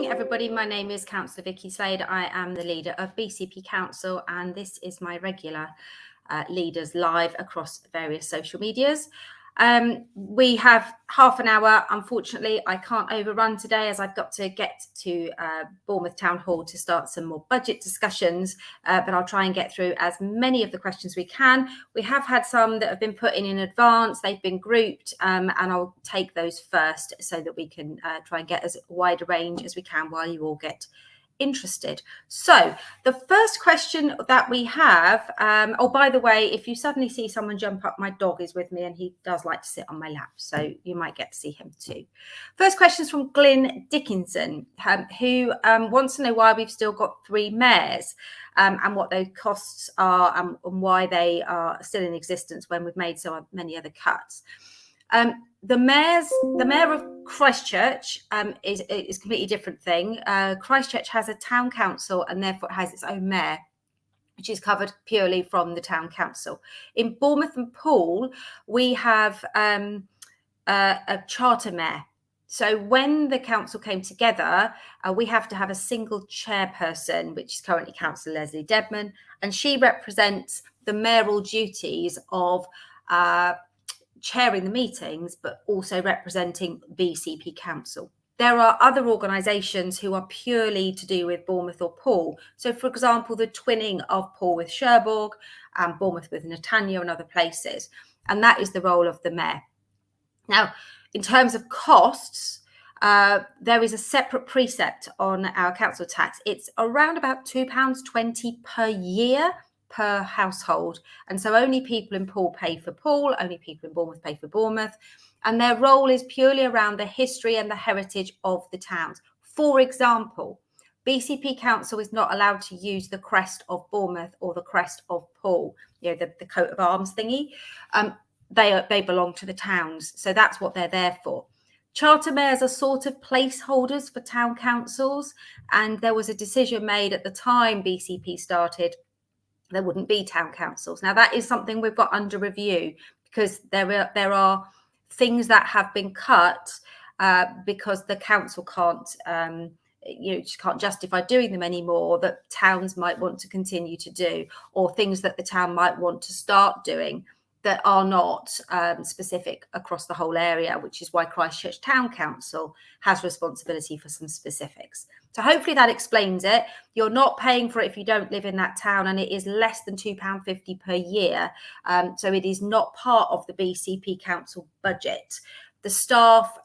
everybody. My name is Councillor Vikki Slade. I am the leader of BCP Council, and this is my regular Leaders Live across various social medias. We have half an hour. Unfortunately, I can't overrun today as I've got to get to Bournemouth Town Hall to start some more budget discussions, but I'll try and get through as many of the questions we can. We have had some that have been put in advance. They've been grouped, and I'll take those first so that we can try and get as wide a range as we can while you all get interested. So the first question that we have, oh, by the way, if you suddenly see someone jump up, my dog is with me and he does like to sit on my lap, so you might get to see him too. First question is from Glyn Dickinson, who wants to know why we've still got 3 mayors and what those costs are and why they are still in existence when we've made so many other cuts. The mayor of Christchurch is a completely different thing. Christchurch has a town council and therefore it has its own mayor, which is covered purely from the town council. In Bournemouth and Poole, we have a charter mayor. So when the council came together, we have to have a single chairperson, which is currently Councillor Leslie Dedman, and she represents the mayoral duties of chairing the meetings, but also representing BCP Council. There are other organisations who are purely to do with Bournemouth or Poole. So, for example, the twinning of Poole with Cherbourg and Bournemouth with Netanya and other places. And that is the role of the mayor. Now, in terms of costs, there is a separate precept on our council tax. It's around about £2.20 per year per household, and so only people in Poole pay for Poole, only people in Bournemouth pay for Bournemouth, and their role is purely around the history and the heritage of the towns. For example, BCP Council is not allowed to use the crest of Bournemouth or the crest of Poole, you know, the coat of arms thingy. They belong to the towns, so that's what they're there for. Charter mayors are sort of placeholders for town councils, and there was a decision made at the time BCP started there wouldn't be town councils. Now, that is something we've got under review because there are things that have been cut because the council can't, just can't justify doing them anymore, that towns might want to continue to do, or things that the town might want to start doing that are not specific across the whole area, which is why Christchurch Town Council has responsibility for some specifics. So hopefully that explains it. You're not paying for it if you don't live in that town, and it is less than £2.50 per year. So it is not part of the BCP Council budget. The staff,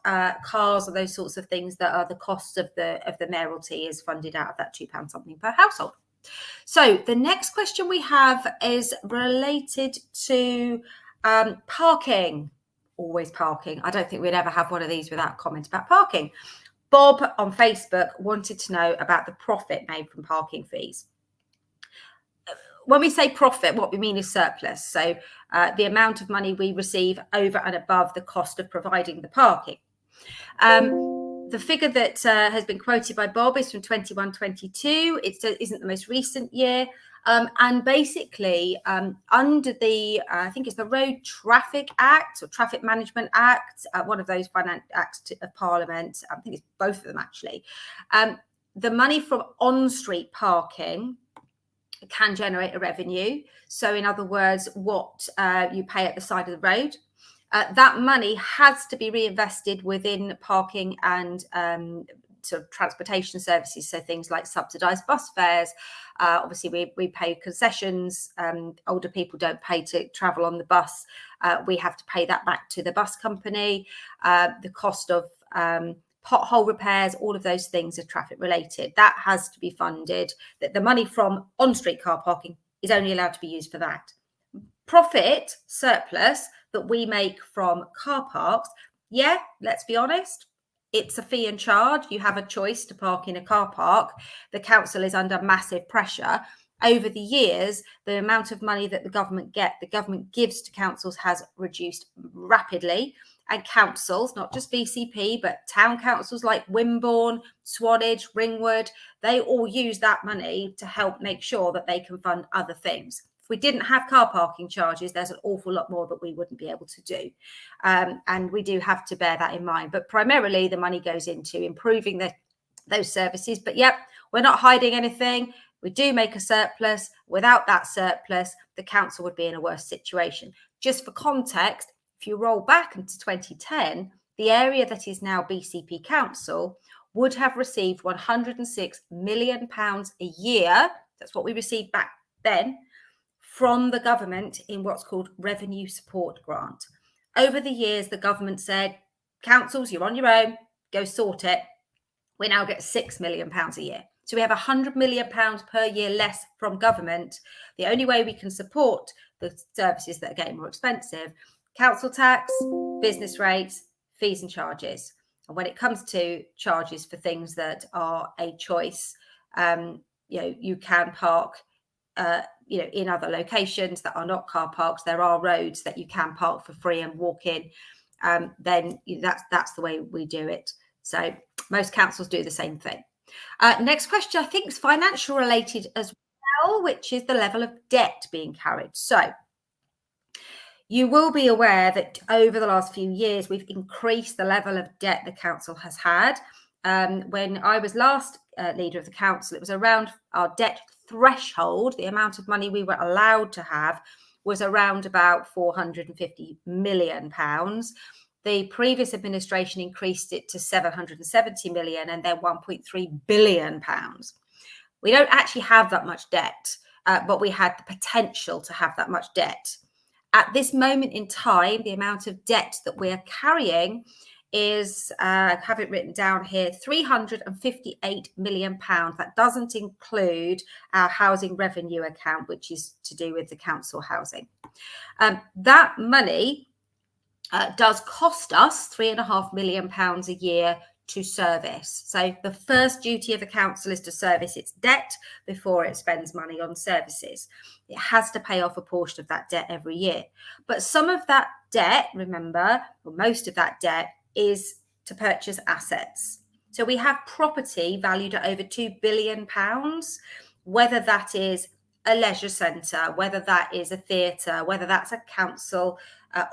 cars, and those sorts of things that are the cost of the mayoralty is funded out of that £2 something per household. So the next question we have is related to parking. Always parking. I don't think we'd ever have one of these without a comment about parking. Bob on Facebook wanted to know about the profit made from parking fees. When we say profit, what we mean is surplus. So the amount of money we receive over and above the cost of providing the parking. The figure that has been quoted by Bob is from 21-22. It isn't the most recent year. And basically, under the, I think it's the Road Traffic Act or Traffic Management Act, one of those finance acts of Parliament, I think it's both of them actually, the money from on-street parking can generate a revenue. So in other words, what you pay at the side of the road, that money has to be reinvested within parking and sort of transportation services. So things like subsidised bus fares. Obviously, we pay concessions. Older people don't pay to travel on the bus. We have to pay that back to the bus company. The cost of pothole repairs, all of those things are traffic related. That has to be funded. That the money from on-street car parking is only allowed to be used for that. Profit, surplus, that we make from car parks, yeah, let's be honest, it's a fee and charge. You have a choice to park in a car park. The council is under massive pressure. Over the years, the amount of money that the government gives to councils has reduced rapidly. And councils, not just BCP, but town councils like Wimborne, Swanage, Ringwood, they all use that money to help make sure that they can fund other things. If we didn't have car parking charges, there's an awful lot more that we wouldn't be able to do. And we do have to bear that in mind. But primarily, the money goes into improving the those services. But yep, we're not hiding anything. We do make a surplus. Without that surplus, the council would be in a worse situation. Just for context, if you roll back into 2010, the area that is now BCP Council would have received £106 million a year. That's what we received back then from the government in what's called revenue support grant. Over the years, the government said, councils, you're on your own, go sort it. We now get £6 million a year. So we have £100 million per year less from government. The only way we can support the services that are getting more expensive, council tax, business rates, fees and charges. And when it comes to charges for things that are a choice, you can park in other locations that are not car parks. There are roads that you can park for free and walk in. Then that's the way we do it. So most councils do the same thing. Next question, I think, is financial related as well, which is the level of debt being carried. So you will be aware that over the last few years, we've increased the level of debt the council has had. When I was last leader of the council, it was around our debt threshold. The amount of money we were allowed to have was around about £450 million. The previous administration increased it to 770 million and then 1.3 billion pounds. We don't actually have that much debt, but we had the potential to have that much debt. At this moment in time, the amount of debt that we're carrying is, I have it written down here, £358 million. That doesn't include our housing revenue account, which is to do with the council housing. That money does cost us £3.5 million a year to service. So the first duty of the council is to service its debt before it spends money on services. It has to pay off a portion of that debt every year. But some of that debt, remember, or most of that debt, is to purchase assets. So we have property valued at over £2 billion, whether that is a leisure centre, whether that is a theatre, whether that's a council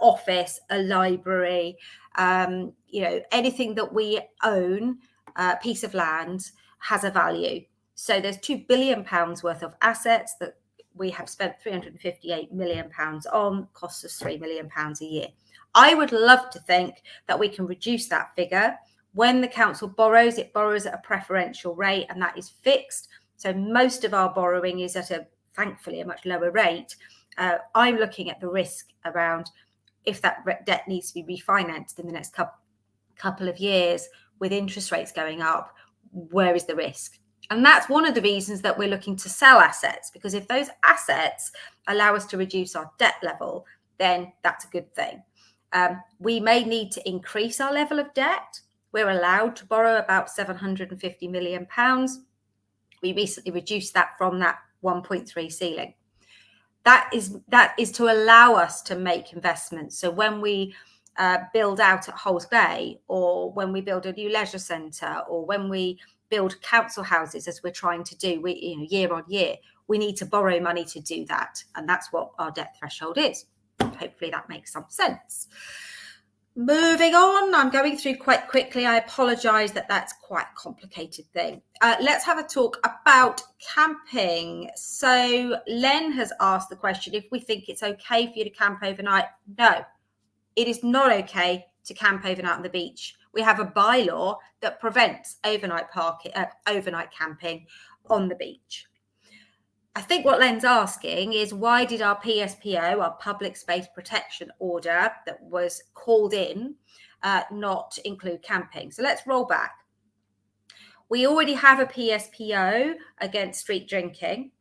office, a library, anything that we own, a piece of land, has a value. So there's £2 billion worth of assets that we have spent £358 million on, costs us £3 million a year. I would love to think that we can reduce that figure. When the council borrows, it borrows at a preferential rate, and that is fixed. So most of our borrowing is at thankfully, a much lower rate. I'm looking at the risk around if that debt needs to be refinanced in the next couple of years with interest rates going up, where is the risk? And that's one of the reasons that we're looking to sell assets, because if those assets allow us to reduce our debt level, then that's a good thing. We may need to increase our level of debt. We're allowed to borrow about £750 million. We recently reduced that from that 1.3 ceiling. That is to allow us to make investments. So when we build out at Holes Bay, or when we build a new leisure centre, or when we build council houses, as we're trying to do, year on year, we need to borrow money to do that, and that's what our debt threshold is. Hopefully that makes some sense. Moving on, I'm going through quite quickly. I apologise that's quite a complicated thing. Let's have a talk about camping. So Len has asked the question, if we think it's okay for you to camp overnight. No, it is not okay to camp overnight on the beach. We have a bylaw that prevents overnight camping on the beach. I think what Len's asking is, why did our PSPO, our Public Space Protection Order that was called in, not include camping? So let's roll back. We already have a PSPO against street drinking,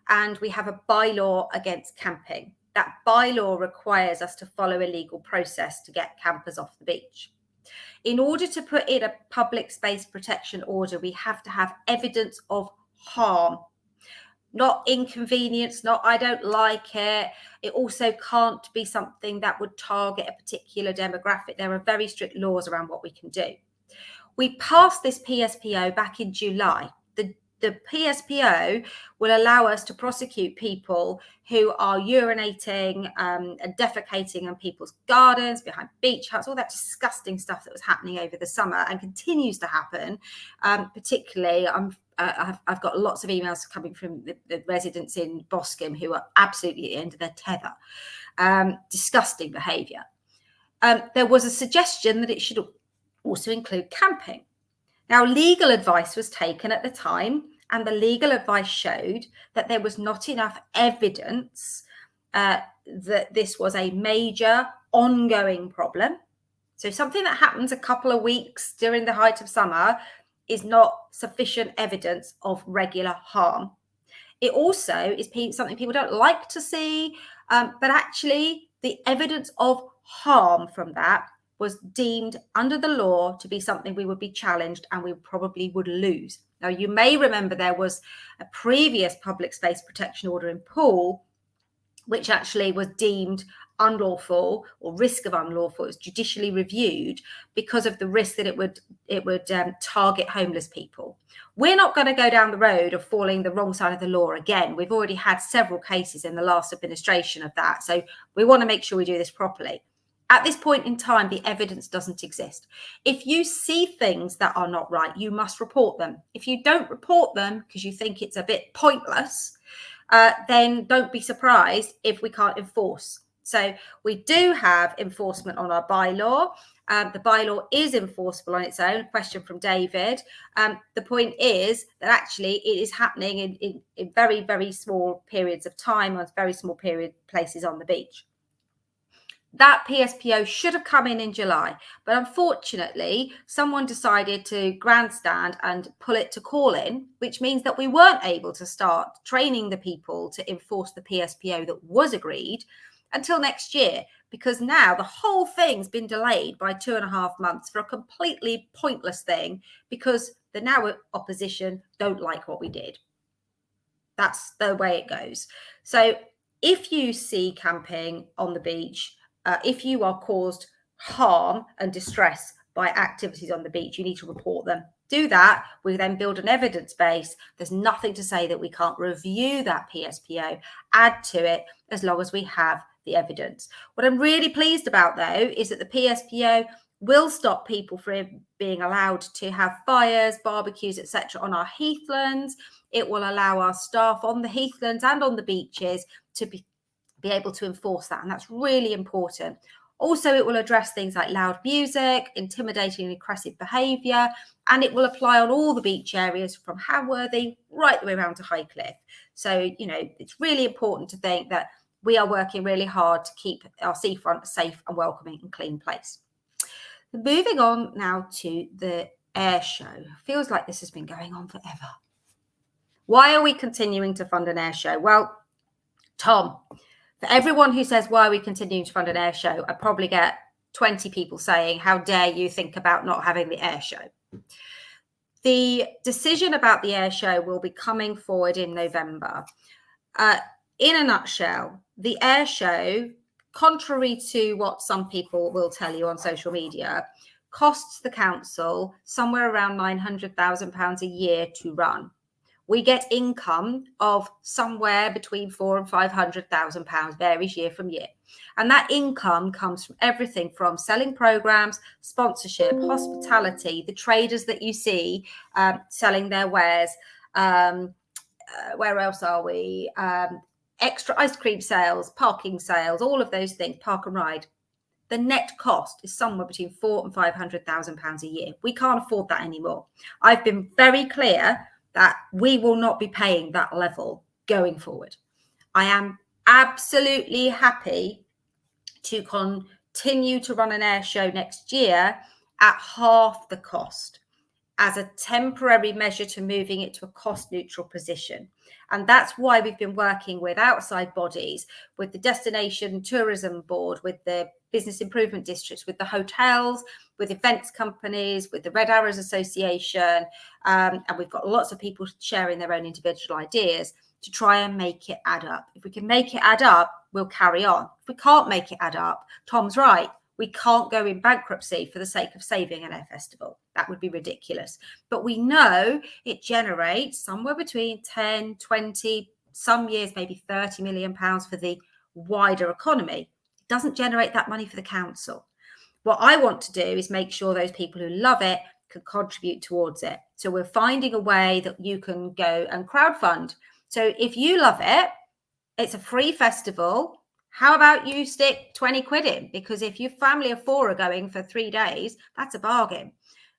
and we have a bylaw against camping. That bylaw requires us to follow a legal process to get campers off the beach. In order to put in a Public Space Protection Order, we have to have evidence of harm. Not inconvenience, not I don't like it. It also can't be something that would target a particular demographic. There are very strict laws around what we can do. We passed this PSPO back in July. The the PSPO will allow us to prosecute people who are urinating and defecating on people's gardens, behind beach huts, all that disgusting stuff that was happening over the summer and continues to happen. Particularly, I've got lots of emails coming from the residents in Boscombe who are absolutely at the end of their tether. Disgusting behaviour. There was a suggestion that it should also include camping. Now, legal advice was taken at the time, and the legal advice showed that there was not enough evidence that this was a major ongoing problem. So something that happens a couple of weeks during the height of summer is not sufficient evidence of regular harm. It also is something people don't like to see, but actually the evidence of harm from that was deemed under the law to be something we would be challenged and we probably would lose. Now, you may remember there was a previous public space protection order in Poole, which actually was deemed unlawful or risk of unlawful. It was judicially reviewed because of the risk that it would target homeless people. We're not going to go down the road of falling the wrong side of the law again. We've already had several cases in the last administration of that. So we want to make sure we do this properly. At this point in time, the evidence doesn't exist. If you see things that are not right, you must report them. If you don't report them because you think it's a bit pointless, then don't be surprised if we can't enforce. So we do have enforcement on our bylaw. The bylaw is enforceable on its own. Question from David. The point is that actually it is happening in very, very small periods of time on very small places on the beach. That PSPO should have come in July, but unfortunately, someone decided to grandstand and pull it to call-in, which means that we weren't able to start training the people to enforce the PSPO that was agreed until next year, because now the whole thing's been delayed by 2.5 months for a completely pointless thing because the now opposition don't like what we did. That's the way it goes. So if you see camping on the beach, if you are caused harm and distress by activities on the beach, you need to report them. Do that. We then build an evidence base. There's nothing to say that we can't review that PSPO, add to it, as long as we have the evidence. What I'm really pleased about, though, is that the PSPO will stop people from being allowed to have fires, barbecues, etc. on our heathlands. It will allow our staff on the heathlands and on the beaches to be able to enforce that, and that's really important. Also, it will address things like loud music, intimidating and aggressive behaviour, and it will apply on all the beach areas from Hamworthy right the way around to Highcliffe. So, it's really important to think that we are working really hard to keep our seafront a safe and welcoming and clean place. Moving on now to the air show. Feels like this has been going on forever. Why are we continuing to fund an air show? Well, Tom, for everyone who says, why are we continuing to fund an air show? I probably get 20 people saying, how dare you think about not having the air show? The decision about the air show will be coming forward in November. In a nutshell, the air show, contrary to what some people will tell you on social media, costs the council somewhere around £900,000 a year to run. We get income of somewhere between £400,000 and £500,000, varies year from year. And that income comes from everything from selling programs, sponsorship, hospitality, the traders that you see selling their wares. Where else are we? Extra ice cream sales, parking sales, all of those things, park and ride. The net cost is somewhere between £400,000 and £500,000 a year. We can't afford that anymore. I've been very clear that we will not be paying that level going forward. I am absolutely happy to continue to run an air show next year at half the cost as a temporary measure to moving it to a cost neutral position. And that's why we've been working with outside bodies, with the Destination Tourism Board, with the Business Improvement Districts, with the hotels, with events companies, with the Red Arrows Association. And we've got lots of people sharing their own individual ideas to try and make it add up. If we can make it add up, we'll carry on. If we can't make it add up, Tom's right. We can't go in bankruptcy for the sake of saving an air festival. That would be ridiculous. But we know it generates somewhere between 10, 20, some years maybe 30 million pounds for the wider economy. It doesn't generate that money for the council. What I want to do is make sure those people who love it can contribute towards it. So we're finding a way that you can go and crowdfund. So if you love it, it's a free festival. How about you stick 20 quid in? Because if your family of 4 are going for 3 days, that's a bargain.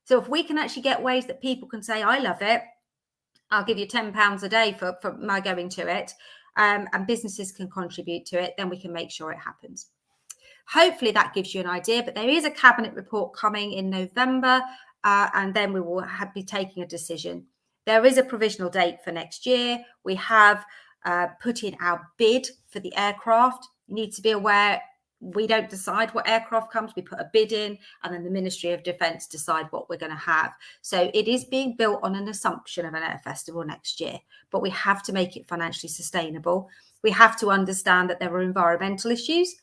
So if we can actually get ways that people can say, I love it, I'll give you £10 a day for my going to it, and businesses can contribute to it, then we can make sure it happens. Hopefully that gives you an idea, but there is a cabinet report coming in November, and then we will be taking a decision. There is a provisional date for next year. We have put in our bid for the aircraft. You need to be aware, we don't decide what aircraft comes. We put a bid in, and then the Ministry of Defence decide what we're going to have. So it is being built on an assumption of an air festival next year, but we have to make it financially sustainable. We have to understand that there are environmental issues.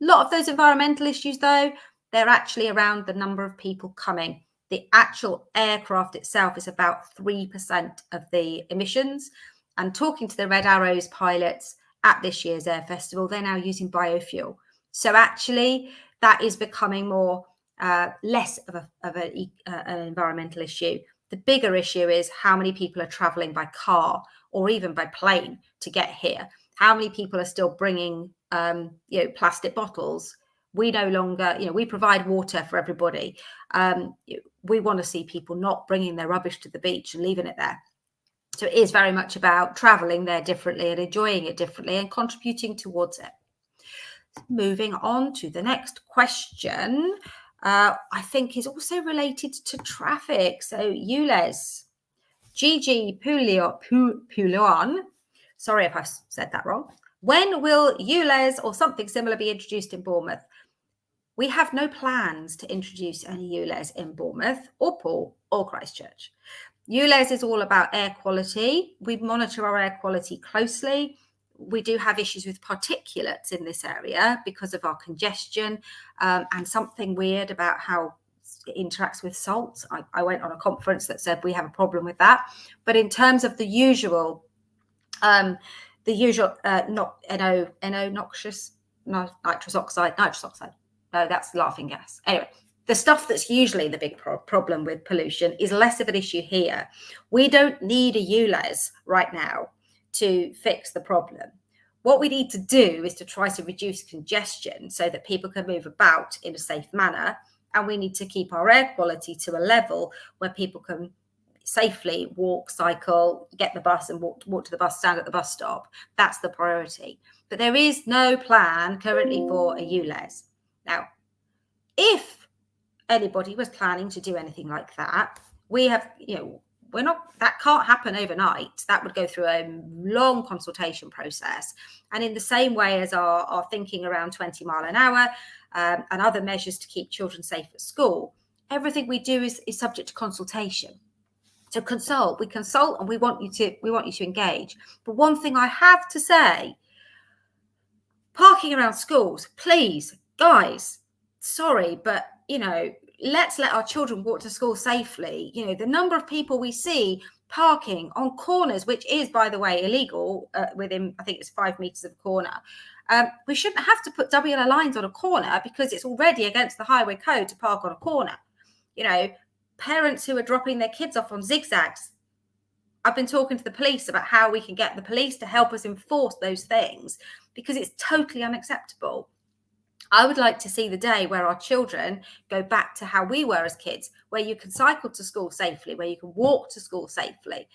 A lot of those environmental issues, though, they're actually around the number of people coming. The actual aircraft itself is about 3% of the emissions. And talking to the Red Arrows pilots at this year's Air Festival, they're now using biofuel. So actually, that is becoming more less of an environmental issue. The bigger issue is how many people are travelling by car or even by plane to get here. How many people are still bringing plastic bottles? We no longer, we provide water for everybody. We want to see people not bringing their rubbish to the beach and leaving it there. So it is very much about travelling there differently and enjoying it differently and contributing towards it. Moving on to the next question, I think is also related to traffic. So Ulez, Gigi Poulion, sorry if I said that wrong. When will Ulez or something similar be introduced in Bournemouth? We have no plans to introduce any Ulez in Bournemouth or Poole or Christchurch. Ulez is all about air quality. We monitor our air quality closely. We do have issues with particulates in this area because of our congestion, and something weird about how it interacts with salts. I went on a conference that said we have a problem with that. But in terms of the usual not noxious, no, nitrous oxide. No, that's laughing gas. Anyway, the stuff that's usually the big problem with pollution is less of an issue here. We don't need a ULEZ right now to fix the problem. What we need to do is to try to reduce congestion so that people can move about in a safe manner. And we need to keep our air quality to a level where people can safely walk, cycle, get the bus and walk to the bus stand at the bus stop. That's the priority. But there is no plan currently for a ULEZ. Now, if anybody was planning to do anything like that, we have, that can't happen overnight. That would go through a long consultation process. And in the same way as our thinking around 20 mile an hour and other measures to keep children safe at school, everything we do is subject to consultation. So we consult and we want you to engage. But one thing I have to say, parking around schools, please, guys, sorry, but let's let our children walk to school safely. The number of people we see parking on corners, which is, by the way, illegal within, I think it's 5 meters of a corner. We shouldn't have to put double yellow lines on a corner because it's already against the highway code to park on a corner. Parents who are dropping their kids off on zigzags. I've been talking to the police about how we can get the police to help us enforce those things because it's totally unacceptable. I would like to see the day where our children go back to how we were as kids, where you can cycle to school safely, where you can walk to school safely.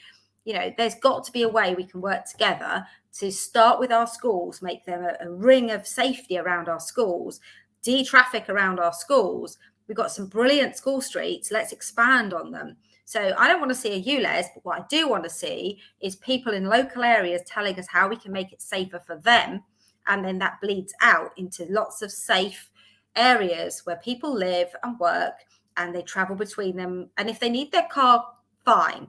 There's got to be a way we can work together to start with our schools, make them a ring of safety around our schools, de-traffic around our schools. We've got some brilliant school streets. Let's expand on them. So I don't want to see a ULEZ, but what I do want to see is people in local areas telling us how we can make it safer for them. And then that bleeds out into lots of safe areas where people live and work and they travel between them. And if they need their car, fine.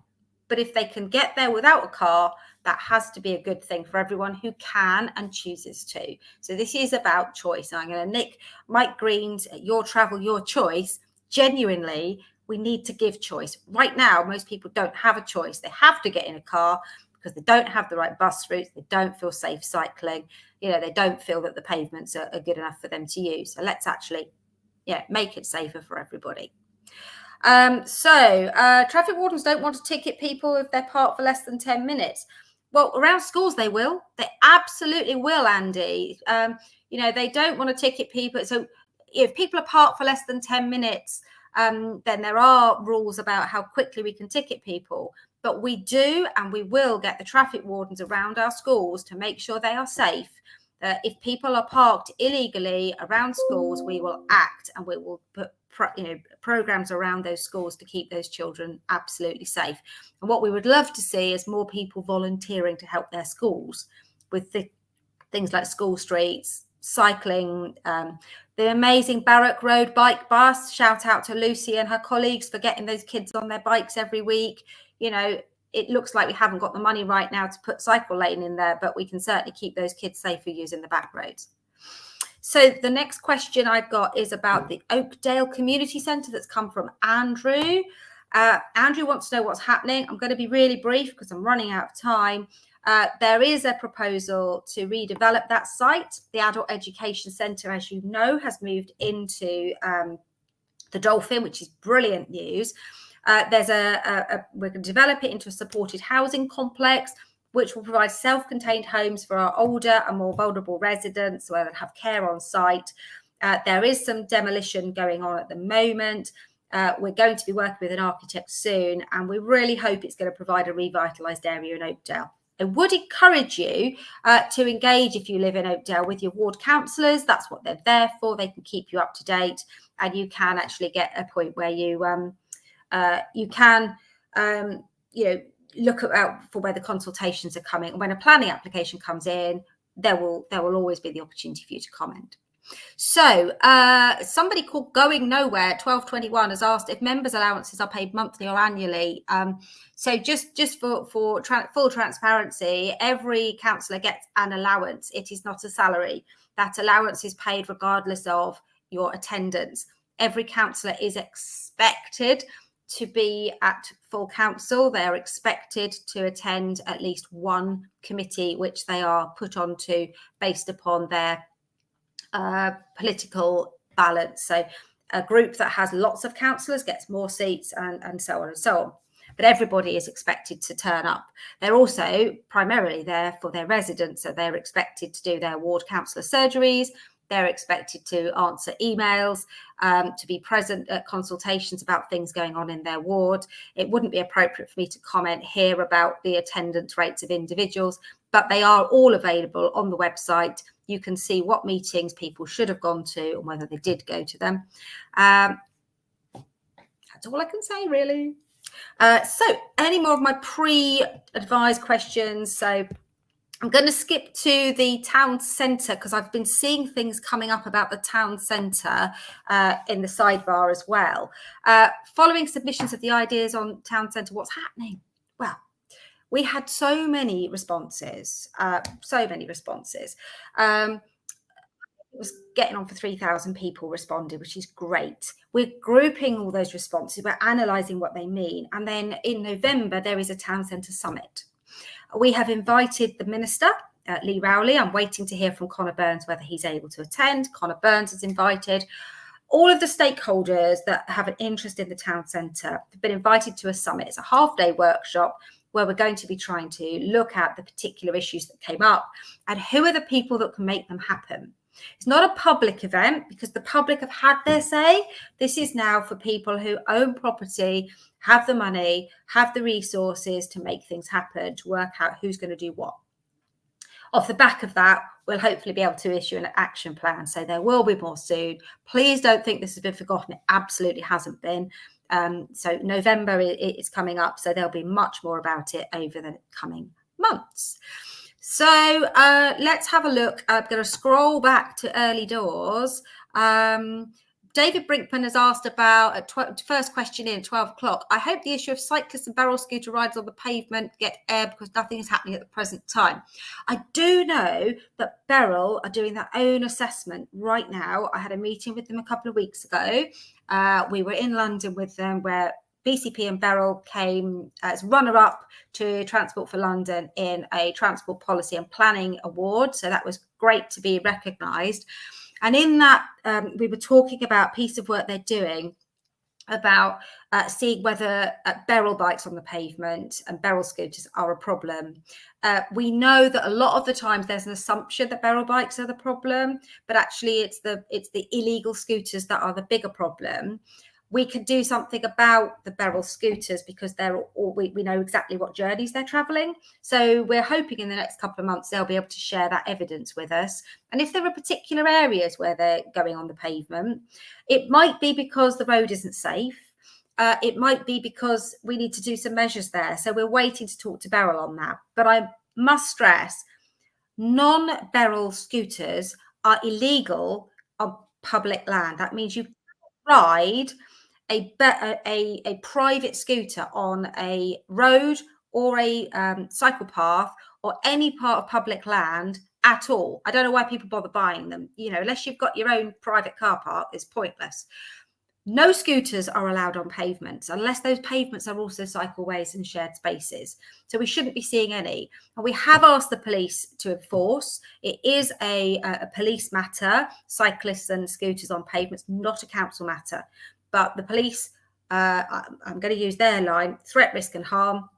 But if they can get there without a car, that has to be a good thing for everyone who can and chooses to. So this is about choice. And I'm going to nick Mike Green's Your Travel, Your Choice. Genuinely, we need to give choice. Right now, most people don't have a choice. They have to get in a car because they don't have the right bus routes. They don't feel safe cycling. They don't feel that the pavements are good enough for them to use. So let's actually, make it safer for everybody. Traffic wardens don't want to ticket people if they're parked for less than 10 minutes. Well, around schools, they will. They absolutely will, Andy. They don't want to ticket people. So if people are parked for less than 10 minutes, then there are rules about how quickly we can ticket people. But we do and we will get the traffic wardens around our schools to make sure they are safe. If people are parked illegally around schools, we will act and we will put programs around those schools to keep those children absolutely safe. And what we would love to see is more people volunteering to help their schools with things like school streets, cycling, the amazing Barrack Road bike bus. Shout out to Lucy and her colleagues for getting those kids on their bikes every week. It looks like we haven't got the money right now to put cycle lane in there, but we can certainly keep those kids safer using the back roads. So the next question I've got is about the Oakdale Community Centre that's come from Andrew. Andrew wants to know what's happening. I'm going to be really brief because I'm running out of time. There is a proposal to redevelop that site. The Adult Education Centre, as you know, has moved into the Dolphin, which is brilliant news. We're going to develop it into a supported housing complex, which will provide self-contained homes for our older and more vulnerable residents where they'll have care on site. There is some demolition going on at the moment. We're going to be working with an architect soon, and we really hope it's going to provide a revitalised area in Oakdale. I would encourage you to engage, if you live in Oakdale, with your ward councillors. That's what they're there for. They can keep you up to date, and you can actually get a point where you can look out for where the consultations are coming. And when a planning application comes in, there will always be the opportunity for you to comment. So somebody called Going Nowhere 1221 has asked if members' allowances are paid monthly or annually. So just for full transparency, every councillor gets an allowance. It is not a salary. That allowance is paid regardless of your attendance. Every councillor is expected to be at full council. They are expected to attend at least one committee, which they are put onto based upon their political balance. So a group that has lots of councillors gets more seats and so on and so on. But everybody is expected to turn up. They're also primarily there for their residents. So they're expected to do their ward councillor surgeries. They're expected to answer emails, to be present at consultations about things going on in their ward. It wouldn't be appropriate for me to comment here about the attendance rates of individuals, but they are all available on the website. You can see what meetings people should have gone to and whether they did go to them. That's all I can say, really. So any more of my pre-advised questions? So I'm going to skip to the town centre because I've been seeing things coming up about the town centre in the sidebar as well. Following submissions of the ideas on town centre, what's happening? Well, we had so many responses. It was getting on for 3,000 people responded, which is great. We're grouping all those responses. We're analysing what they mean. And then in November, there is a town centre summit. We have invited the Minister, Lee Rowley. I'm waiting to hear from Connor Burns whether he's able to attend. Connor Burns is invited. All of the stakeholders that have an interest in the town centre have been invited to a summit. It's a half-day workshop where we're going to be trying to look at the particular issues that came up and who are the people that can make them happen. It's not a public event because the public have had their say. This is now for people who own property, have the money, have the resources to make things happen, to work out who's going to do what. Off the back of that, we'll hopefully be able to issue an action plan. So there will be more soon. Please don't think this has been forgotten. It absolutely hasn't been. So November is coming up. So there'll be much more about it over the coming months. So let's have a look. I'm going to scroll back to early doors. David Brinkman has asked about first question in 12 o'clock. I hope the issue of cyclists and barrel scooter rides on the pavement get air because nothing is happening at the present time. I do know that Beryl are doing their own assessment right now. I had a meeting with them a couple of weeks ago. We were in London with them where BCP and Beryl came as runner-up to Transport for London in a Transport Policy and Planning Award. So that was great to be recognised. And in that, we were talking about a piece of work they're doing about seeing whether Beryl bikes on the pavement and Beryl scooters are a problem. We know that a lot of the times there's an assumption that Beryl bikes are the problem, but actually it's the illegal scooters that are the bigger problem. We could do something about the Beryl scooters because we know exactly what journeys they're travelling. So we're hoping in the next couple of months they'll be able to share that evidence with us. And if there are particular areas where they're going on the pavement, it might be because the road isn't safe. It might be because we need to do some measures there. So we're waiting to talk to Beryl on that. But I must stress, non-Beryl scooters are illegal on public land. That means you ride a private scooter on a road or a cycle path or any part of public land at all. I don't know why people bother buying them. Unless you've got your own private car park, it's pointless. No scooters are allowed on pavements unless those pavements are also cycleways and shared spaces. So we shouldn't be seeing any. And we have asked the police to enforce. It is a police matter, cyclists and scooters on pavements, not a council matter. But the police, I'm going to use their line, threat, risk and harm.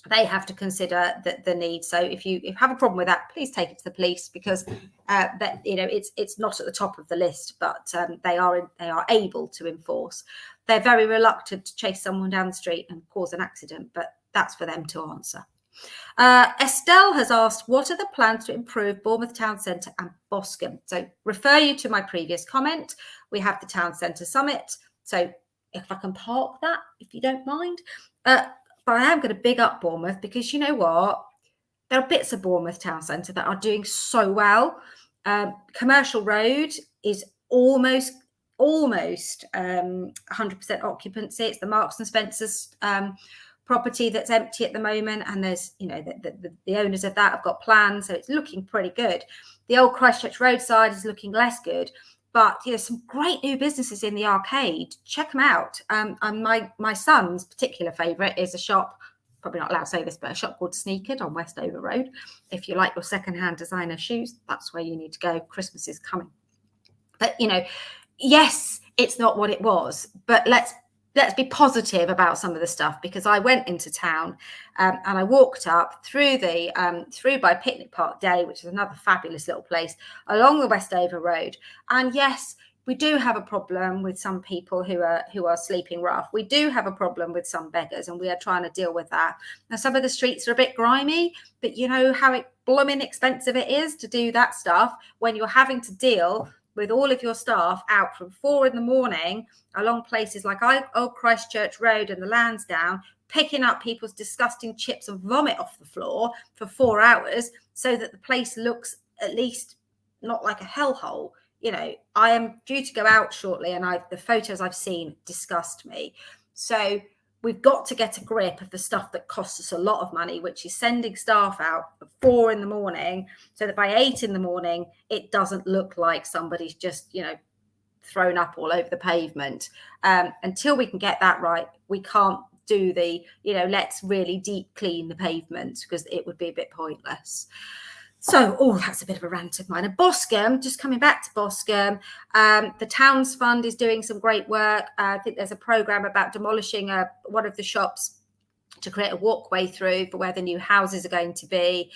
They have to consider the need. So if you have a problem with that, please take it to the police because it's not at the top of the list, but they are able to enforce. They're very reluctant to chase someone down the street and cause an accident, but that's for them to answer. Estelle has asked, what are the plans to improve Bournemouth Town Centre and Boscombe? So refer you to my previous comment. We have the Town Centre Summit. So if I can park that, if you don't mind. But I am going to big up Bournemouth because you know what? There are bits of Bournemouth Town Centre that are doing so well. Commercial Road is almost 100% occupancy. It's the Marks and Spencer's property that's empty at the moment, and there's the owners of that have got plans, so it's looking pretty good. The old Christchurch roadside is looking less good. But some great new businesses in the arcade. Check them out. And my son's particular favourite is a shop, probably not allowed to say this, but a shop called Sneakered on Westover Road. If you like your secondhand designer shoes, that's where you need to go. Christmas is coming. But yes, it's not what it was. But let's be positive about some of the stuff, because I went into town and I walked up through by Picnic Park Day, which is another fabulous little place, along the Westover Road. And yes, we do have a problem with some people who are sleeping rough. We do have a problem with some beggars, and we are trying to deal with that. Now, some of the streets are a bit grimy, but you know how blooming expensive it is to do that stuff when you're having to deal with all of your staff out from 4 a.m. along places like Old Christchurch Road and the Lansdowne, picking up people's disgusting chips and vomit off the floor for 4 hours so that the place looks at least not like a hellhole. I am due to go out shortly, and the photos I've seen disgust me. So we've got to get a grip of the stuff that costs us a lot of money, which is sending staff out at 4 a.m. so that by 8 a.m, it doesn't look like somebody's just, thrown up all over the pavement. Until we can get that right, we can't do the, let's really deep clean the pavements, because it would be a bit pointless. So, that's a bit of a rant of mine. And Boscombe, just coming back to Boscombe, the Towns Fund is doing some great work. I think there's a programme about demolishing one of the shops to create a walkway through for where the new houses are going to be.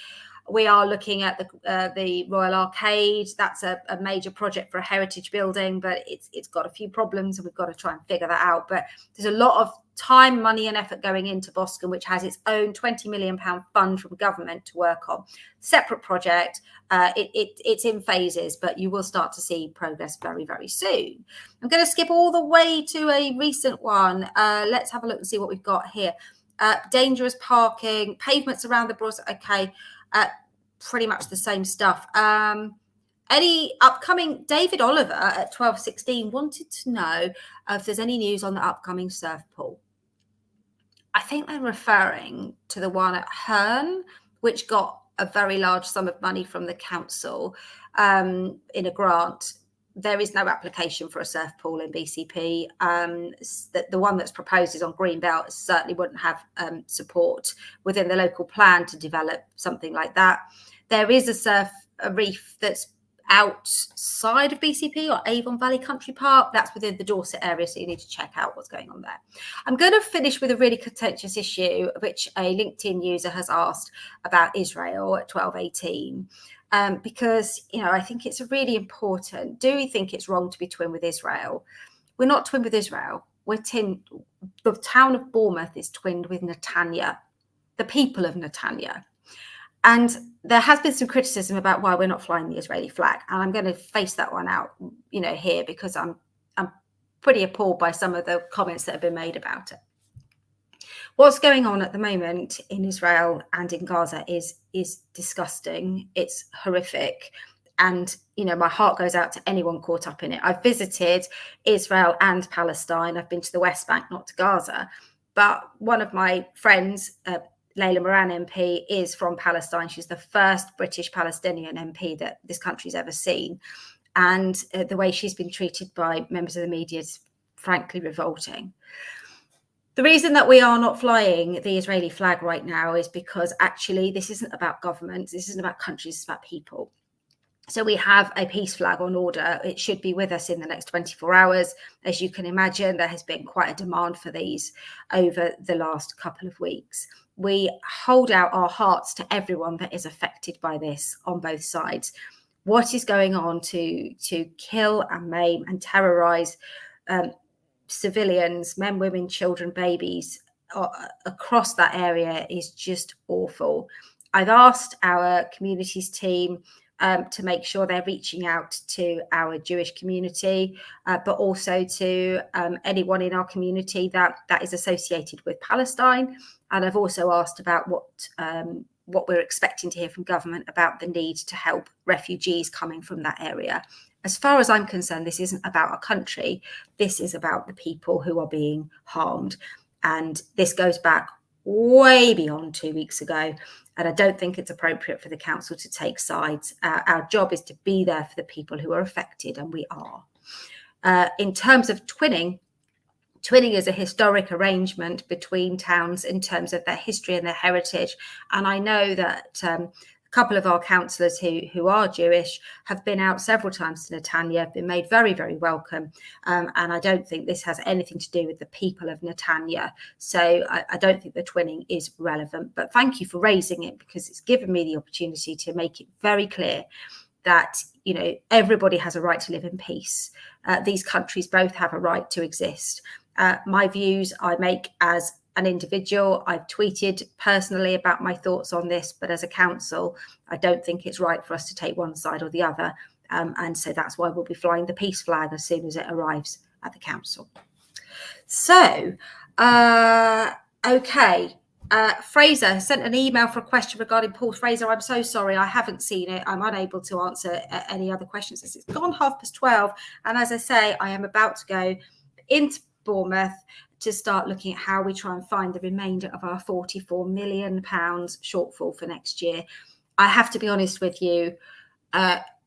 We are looking at the Royal Arcade. That's a major project for a heritage building, but it's got a few problems, and we've got to try and figure that out. But there's a lot of time, money and effort going into Boscombe, which has its own £20 million fund from government to work on. Separate project. It's in phases, but you will start to see progress very, very soon. I'm going to skip all the way to a recent one. Let's have a look and see what we've got here. Dangerous parking, pavements around the Broad. Okay. Pretty much the same stuff. Any upcoming, David Oliver at 12:16 wanted to know if there's any news on the upcoming surf pool. I think they're referring to the one at Herne, which got a very large sum of money from the council in a grant. There is no application for a surf pool in BCP. The one that's proposed is on Greenbelt. Certainly wouldn't have support within the local plan to develop something like that. There is a reef that's outside of BCP or Avon Valley Country Park. That's within the Dorset area, so you need to check out what's going on there. I'm going to finish with a really contentious issue, which a LinkedIn user has asked about Israel at 12:18. Because, I think it's really important. Do we think it's wrong to be twin with Israel? We're not twin with Israel. The town of Bournemouth is twinned with Netanya, the people of Netanya. And there has been some criticism about why we're not flying the Israeli flag. And I'm going to face that one out, here, because I'm pretty appalled by some of the comments that have been made about it. What's going on at the moment in Israel and in Gaza is disgusting. It's horrific. And, my heart goes out to anyone caught up in it. I've visited Israel and Palestine. I've been to the West Bank, not to Gaza. But one of my friends, Layla Moran MP, is from Palestine. She's the first British Palestinian MP that this country's ever seen. And the way she's been treated by members of the media is frankly revolting. The reason that we are not flying the Israeli flag right now is because actually this isn't about governments, this isn't about countries, it's about people. So we have a peace flag on order. It should be with us in the next 24 hours. As you can imagine, there has been quite a demand for these over the last couple of weeks. We hold out our hearts to everyone that is affected by this on both sides. What is going on to kill and maim and terrorize civilians, men, women, children, babies across that area is just awful. I've asked our communities team to make sure they're reaching out to our Jewish community, but also to anyone in our community that is associated with Palestine. And I've also asked about what we're expecting to hear from government about the need to help refugees coming from that area. As far as I'm concerned, this isn't about a country. This is about the people who are being harmed. And this goes back way beyond 2 weeks ago. And I don't think it's appropriate for the council to take sides. Our job is to be there for the people who are affected, and we are. In terms of twinning is a historic arrangement between towns in terms of their history and their heritage. And I know that a couple of our councillors who are Jewish have been out several times to Netanya, been made very, very welcome. And I don't think this has anything to do with the people of Netanya. So I don't think the twinning is relevant. But thank you for raising it, because it's given me the opportunity to make it very clear that, everybody has a right to live in peace. These countries both have a right to exist. My views I make as an individual. I've tweeted personally about my thoughts on this, but as a council, I don't think it's right for us to take one side or the other. And so that's why we'll be flying the peace flag as soon as it arrives at the council. So, okay. Fraser sent an email for a question regarding Paul. Fraser, I'm so sorry, I haven't seen it. I'm unable to answer any other questions. It's gone 12:30. And as I say, I am about to go into Bournemouth to start looking at how we try and find the remainder of our £44 million shortfall for next year. I have to be honest with you,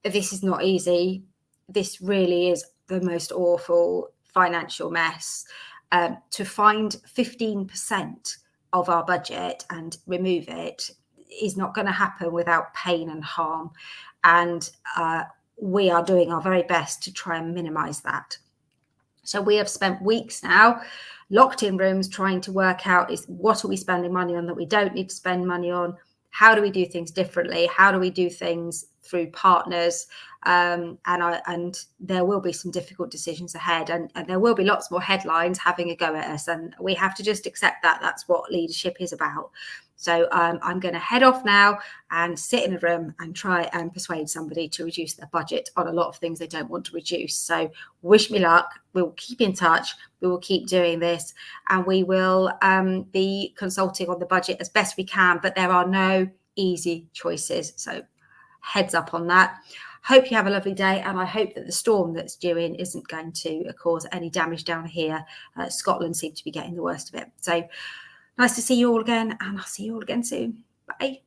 this is not easy. This really is the most awful financial mess. To find 15% of our budget and remove it is not going to happen without pain and harm. And we are doing our very best to try and minimise that. So we have spent weeks now locked in rooms trying to work out what are we spending money on that we don't need to spend money on? How do we do things differently? How do we do things through partners? And there will be some difficult decisions ahead, and there will be lots more headlines having a go at us, and we have to just accept that that's what leadership is about. So I'm going to head off now and sit in a room and try and persuade somebody to reduce their budget on a lot of things they don't want to reduce. So wish me luck. We'll keep in touch. We will keep doing this, and we will be consulting on the budget as best we can. But there are no easy choices. So heads up on that. Hope you have a lovely day, and I hope that the storm that's due in isn't going to cause any damage down here. Scotland seems to be getting the worst of it. So nice to see you all again, and I'll see you all again soon. Bye.